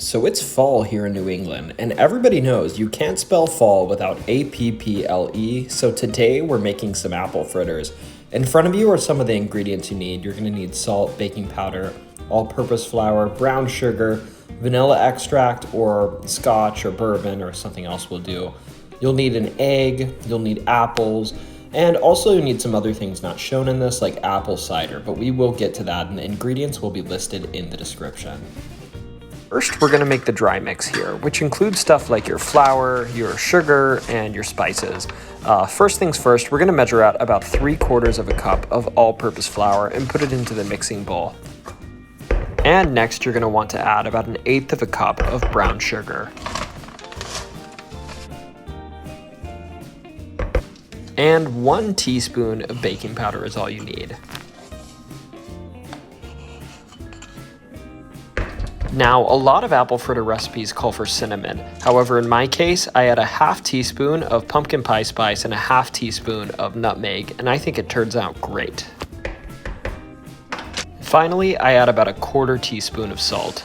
So it's fall here in New England, and everybody knows you can't spell fall without A-P-P-L-E, so today we're making some apple fritters. In front of you are some of the ingredients you need. You're going to need salt, baking powder, all-purpose flour, brown sugar, vanilla extract, or scotch or bourbon or something else will do. You'll need an egg, you'll need apples, and also you need some other things not shown in this like apple cider, but we will get to that and the ingredients will be listed in the description. First, we're going to make the dry mix here, which includes stuff like your flour, your sugar, and your spices. First things first, we're going to measure out about 3/4 of a cup of all-purpose flour and put it into the mixing bowl. And next, you're going to want to add about 1/8 of a cup of brown sugar. And 1 teaspoon of baking powder is all you need. Now, a lot of apple fritter recipes call for cinnamon. However, in my case, I add a 1/2 teaspoon of pumpkin pie spice and a 1/2 teaspoon of nutmeg, and I think it turns out great. Finally, I add about 1/4 teaspoon of salt.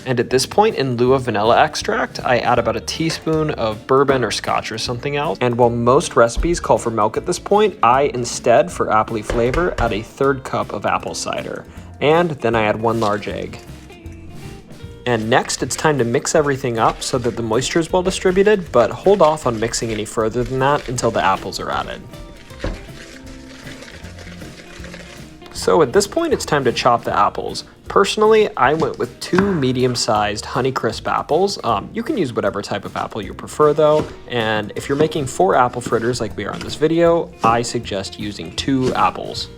And at this point, in lieu of vanilla extract, I add about 1 teaspoon of bourbon or scotch or something else. And while most recipes call for milk at this point, I instead, for appley flavor, add 1/3 cup of apple cider. And then I add 1 large egg. And next, it's time to mix everything up so that the moisture is well distributed, but hold off on mixing any further than that until the apples are added. So at this point, it's time to chop the apples. Personally, I went with 2 medium-sized Honeycrisp apples. You can use whatever type of apple you prefer though, and if you're making 4 apple fritters like we are in this video, I suggest using 2 apples.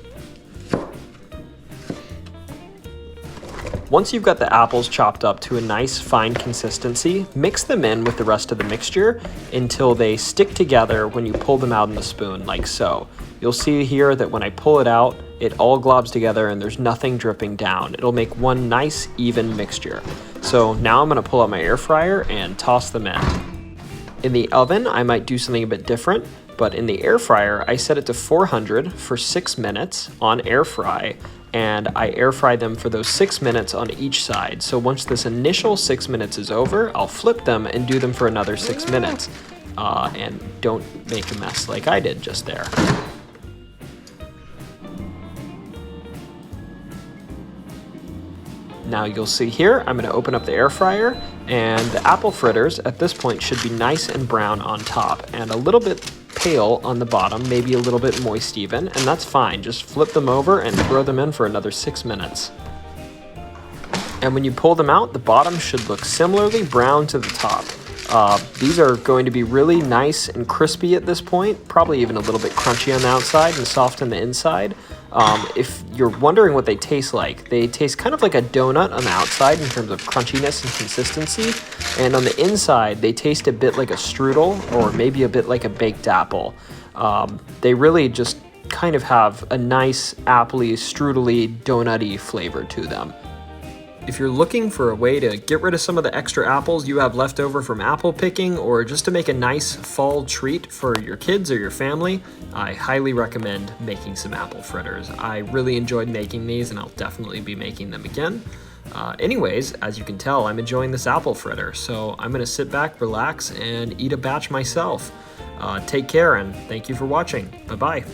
Once you've got the apples chopped up to a nice fine consistency, mix them in with the rest of the mixture until they stick together when you pull them out in the spoon, like so. You'll see here that when I pull it out, it all globs together and there's nothing dripping down. It'll make one nice, even mixture. So now I'm gonna pull out my air fryer and toss them in. In the oven, I might do something a bit different, but in the air fryer, I set it to 400 for 6 minutes on air fry, and I air fry them for those 6 minutes on each side. So once this initial 6 minutes is over, I'll flip them and do them for another 6 minutes. And don't make a mess like I did just there. Now you'll see here, I'm gonna open up the air fryer, and the apple fritters at this point should be nice and brown on top and a little bit pale on the bottom, maybe a little bit moist even, and that's fine. Just flip them over and throw them in for another 6 minutes. And when you pull them out, the bottom should look similarly brown to the top. These are going to be really nice and crispy at this point, probably even a little bit crunchy on the outside and soft on the inside. If you're wondering what they taste like, they taste kind of like a donut on the outside in terms of crunchiness and consistency, and on the inside they taste a bit like a strudel or maybe a bit like a baked apple. They really just kind of have a nice appley, strudely, donutty flavor to them. If you're looking for a way to get rid of some of the extra apples you have left over from apple picking, or just to make a nice fall treat for your kids or your family, I highly recommend making some apple fritters. I really enjoyed making these and I'll definitely be making them again. Anyways, as you can tell, I'm enjoying this apple fritter, so I'm gonna sit back, relax, and eat a batch myself. Take care and thank you for watching. Bye-bye.